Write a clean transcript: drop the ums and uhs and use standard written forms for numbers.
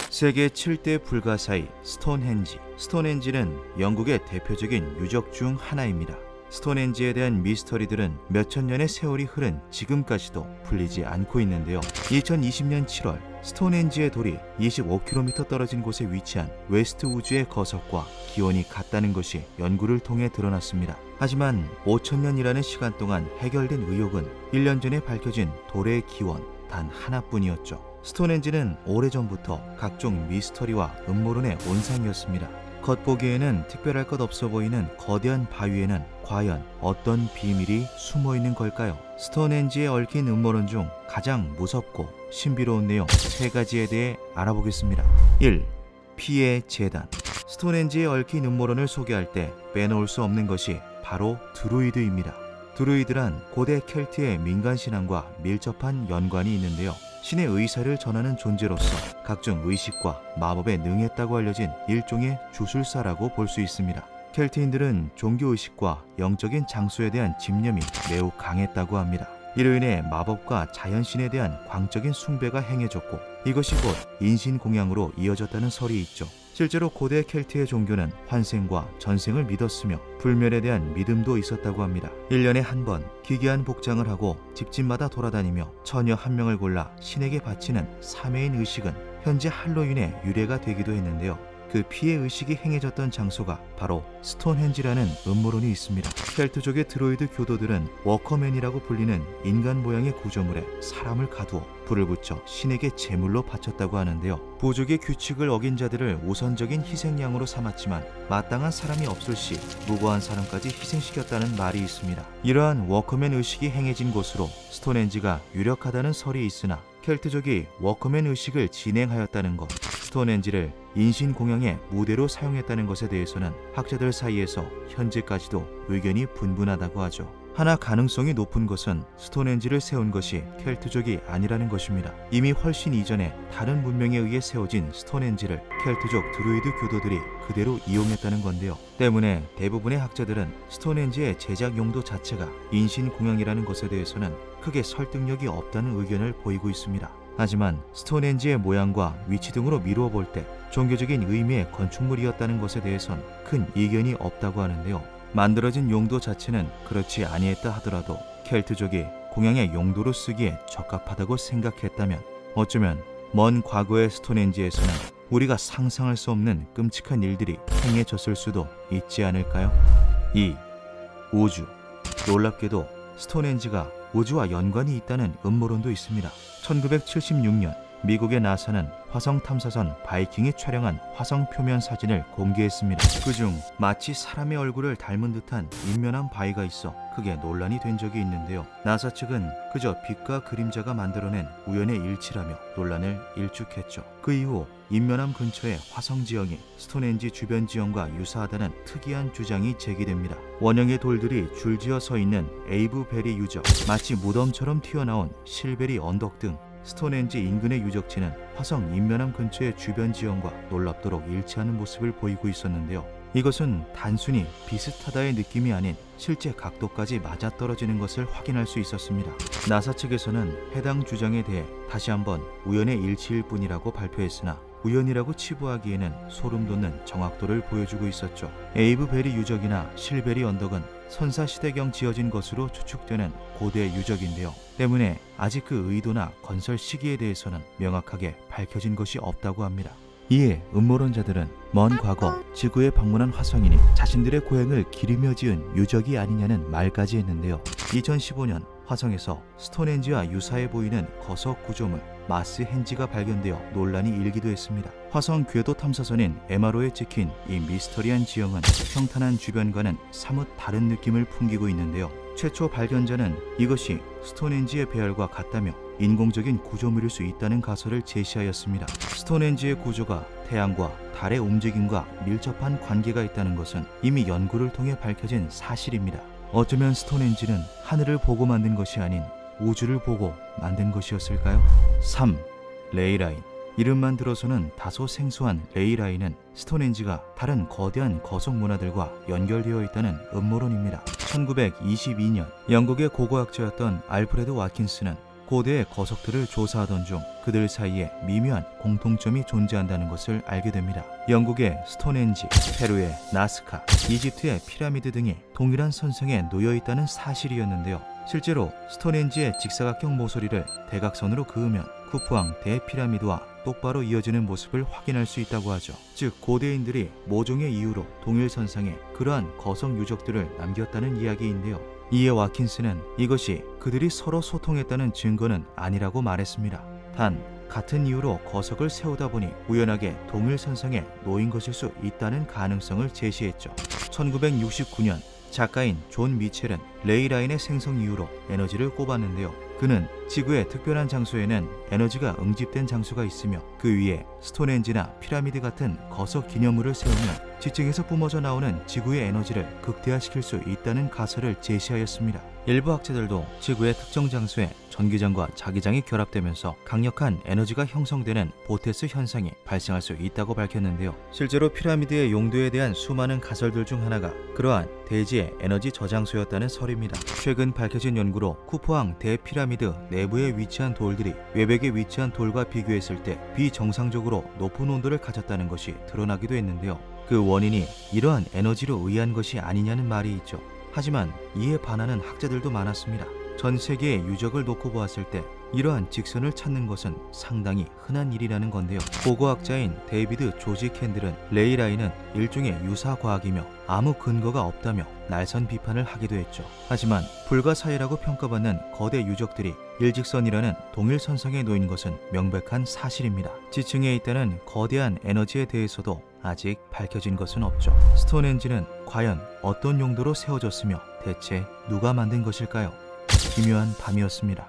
세계 7대 불가사의 스톤헨지. 스톤헨지는 영국의 대표적인 유적 중 하나입니다. 스톤헨지에 대한 미스터리들은 몇천 년의 세월이 흐른 지금까지도 풀리지 않고 있는데요. 2020년 7월 스톤헨지의 돌이 25km 떨어진 곳에 위치한 웨스트 우주의 거석과 기원이 같다는 것이 연구를 통해 드러났습니다. 하지만 5,000년이라는 시간 동안 해결된 의혹은 1년 전에 밝혀진 돌의 기원 단 하나뿐이었죠. 스톤헨지는 오래전부터 각종 미스터리와 음모론의 온상이었습니다. 겉보기에는 특별할 것 없어 보이는 거대한 바위에는 과연 어떤 비밀이 숨어 있는 걸까요? 스톤헨지에 얽힌 음모론 중 가장 무섭고 신비로운 내용 3가지에 대해 알아보겠습니다. 1. 피의 재단. 스톤헨지에 얽힌 음모론을 소개할 때 빼놓을 수 없는 것이 바로 드루이드입니다. 드루이드란 고대 켈트의 민간 신앙과 밀접한 연관이 있는데요. 신의 의사를 전하는 존재로서 각종 의식과 마법에 능했다고 알려진 일종의 주술사라고 볼 수 있습니다. 켈트인들은 종교의식과 영적인 장소에 대한 집념이 매우 강했다고 합니다. 이로 인해 마법과 자연신에 대한 광적인 숭배가 행해졌고 이것이 곧 인신공양으로 이어졌다는 설이 있죠. 실제로 고대 켈트의 종교는 환생과 전생을 믿었으며 불멸에 대한 믿음도 있었다고 합니다. 1년에 한 번 기괴한 복장을 하고 집집마다 돌아다니며 처녀 한 명을 골라 신에게 바치는 사매인 의식은 현재 할로윈의 유래가 되기도 했는데요. 그 피해 의식이 행해졌던 장소가 바로 스톤헨지라는 음모론이 있습니다. 켈트족의 드로이드 교도들은 워커맨이라고 불리는 인간 모양의 구조물에 사람을 가두어 불을 붙여 신에게 제물로 바쳤다고 하는데요. 부족의 규칙을 어긴 자들을 우선적인 희생양으로 삼았지만 마땅한 사람이 없을 시 무고한 사람까지 희생시켰다는 말이 있습니다. 이러한 워커맨 의식이 행해진 곳으로 스톤헨지가 유력하다는 설이 있으나 켈트족이 워커맨 의식을 진행하였다는 것, 스톤헨지를 인신공양의 무대로 사용했다는 것에 대해서는 학자들 사이에서 현재까지도 의견이 분분하다고 하죠. 하나 가능성이 높은 것은 스톤헨지를 세운 것이 켈트족이 아니라는 것입니다. 이미 훨씬 이전에 다른 문명에 의해 세워진 스톤헨지를 켈트족 드루이드 교도들이 그대로 이용했다는 건데요. 때문에 대부분의 학자들은 스톤헨지의 제작 용도 자체가 인신공양이라는 것에 대해서는 크게 설득력이 없다는 의견을 보이고 있습니다. 하지만 스톤헨지의 모양과 위치 등으로 미루어 볼 때 종교적인 의미의 건축물이었다는 것에 대해선 큰 이견이 없다고 하는데요. 만들어진 용도 자체는 그렇지 아니했다 하더라도 켈트족이 공양의 용도로 쓰기에 적합하다고 생각했다면 어쩌면 먼 과거의 스톤헨지에서는 우리가 상상할 수 없는 끔찍한 일들이 행해졌을 수도 있지 않을까요? 2. 우주. 놀랍게도 스톤헨지가 우주와 연관이 있다는 음모론도 있습니다. 1976년 미국의 나사는 화성 탐사선 바이킹이 촬영한 화성 표면 사진을 공개했습니다. 그중 마치 사람의 얼굴을 닮은 듯한 인면한 바위가 있어 크게 논란이 된 적이 있는데요. 나사 측은 그저 빛과 그림자가 만들어낸 우연의 일치라며 논란을 일축했죠. 그 이후 인면함 근처의 화성 지형이 스톤헨지 주변 지형과 유사하다는 특이한 주장이 제기됩니다. 원형의 돌들이 줄지어 서 있는 에이브 베리 유적, 마치 무덤처럼 튀어나온 실베리 언덕 등 스톤헨지 인근의 유적지는 화성 인면함 근처의 주변 지형과 놀랍도록 일치하는 모습을 보이고 있었는데요. 이것은 단순히 비슷하다의 느낌이 아닌 실제 각도까지 맞아떨어지는 것을 확인할 수 있었습니다. 나사 측에서는 해당 주장에 대해 다시 한번 우연의 일치일 뿐이라고 발표했으나 우연이라고 치부하기에는 소름 돋는 정확도를 보여주고 있었죠. 에이브 베리 유적이나 실베리 언덕은 선사시대경 지어진 것으로 추측되는 고대 유적인데요. 때문에 아직 그 의도나 건설 시기에 대해서는 명확하게 밝혀진 것이 없다고 합니다. 이에 음모론자들은 먼 과거 지구에 방문한 화성인이 자신들의 고향을 기리며 지은 유적이 아니냐는 말까지 했는데요. 2015년 화성에서 스톤헨지와 유사해 보이는 거석 구조물 마스헨지가 발견되어 논란이 일기도 했습니다. 화성 궤도 탐사선인 MRO에 찍힌 이 미스터리한 지형은 평탄한 주변과는 사뭇 다른 느낌을 풍기고 있는데요. 최초 발견자는 이것이 스톤헨지의 배열과 같다며 인공적인 구조물일 수 있다는 가설을 제시하였습니다. 스톤헨지의 구조가 태양과 달의 움직임과 밀접한 관계가 있다는 것은 이미 연구를 통해 밝혀진 사실입니다. 어쩌면 스톤헨지는 하늘을 보고 만든 것이 아닌 우주를 보고 만든 것이었을까요? 3. 레이라인. 이름만 들어서는 다소 생소한 레이라인은 스톤헨지가 다른 거대한 거석 문화들과 연결되어 있다는 음모론입니다. 1922년 영국의 고고학자였던 알프레드 와킨스는 고대의 거석들을 조사하던 중 그들 사이에 미묘한 공통점이 존재한다는 것을 알게 됩니다. 영국의 스톤헨지, 페루의 나스카, 이집트의 피라미드 등이 동일한 선상에 놓여 있다는 사실이었는데요. 실제로 스톤헨지의 직사각형 모서리를 대각선으로 그으면 쿠프왕 대피라미드와 똑바로 이어지는 모습을 확인할 수 있다고 하죠. 즉 고대인들이 모종의 이유로 동일선상에 그러한 거석 유적들을 남겼다는 이야기인데요. 이에 와킨스는 이것이 그들이 서로 소통했다는 증거는 아니라고 말했습니다. 단 같은 이유로 거석을 세우다 보니 우연하게 동일선상에 놓인 것일 수 있다는 가능성을 제시했죠. 1969년 작가인 존 미첼은 레이라인의 생성 이유로 에너지를 꼽았는데요. 그는 지구의 특별한 장소에는 에너지가 응집된 장소가 있으며 그 위에 스톤헨지나 피라미드 같은 거석 기념물을 세우면 지층에서 뿜어져 나오는 지구의 에너지를 극대화시킬 수 있다는 가설을 제시하였습니다. 일부 학자들도 지구의 특정 장소에 전기장과 자기장이 결합되면서 강력한 에너지가 형성되는 보테스 현상이 발생할 수 있다고 밝혔는데요. 실제로 피라미드의 용도에 대한 수많은 가설들 중 하나가 그러한 대지의 에너지 저장소였다는 설입니다. 최근 밝혀진 연구로 쿠프왕 대피라미드 내부에 위치한 돌들이 외벽에 위치한 돌과 비교했을 때 비정상적으로 높은 온도를 가졌다는 것이 드러나기도 했는데요. 그 원인이 이러한 에너지로 의한 것이 아니냐는 말이 있죠. 하지만 이에 반하는 학자들도 많았습니다. 전 세계의 유적을 놓고 보았을 때 이러한 직선을 찾는 것은 상당히 흔한 일이라는 건데요. 고고학자인 데이비드 조지 캔들은 레이라인은 일종의 유사과학이며 아무 근거가 없다며 날선 비판을 하기도 했죠. 하지만 불가사의라고 평가받는 거대 유적들이 일직선이라는 동일선상에 놓인 것은 명백한 사실입니다. 지층에 있다는 거대한 에너지에 대해서도 아직 밝혀진 것은 없죠. 스톤헨지는 과연 어떤 용도로 세워졌으며 대체 누가 만든 것일까요? 기묘한 밤이었습니다.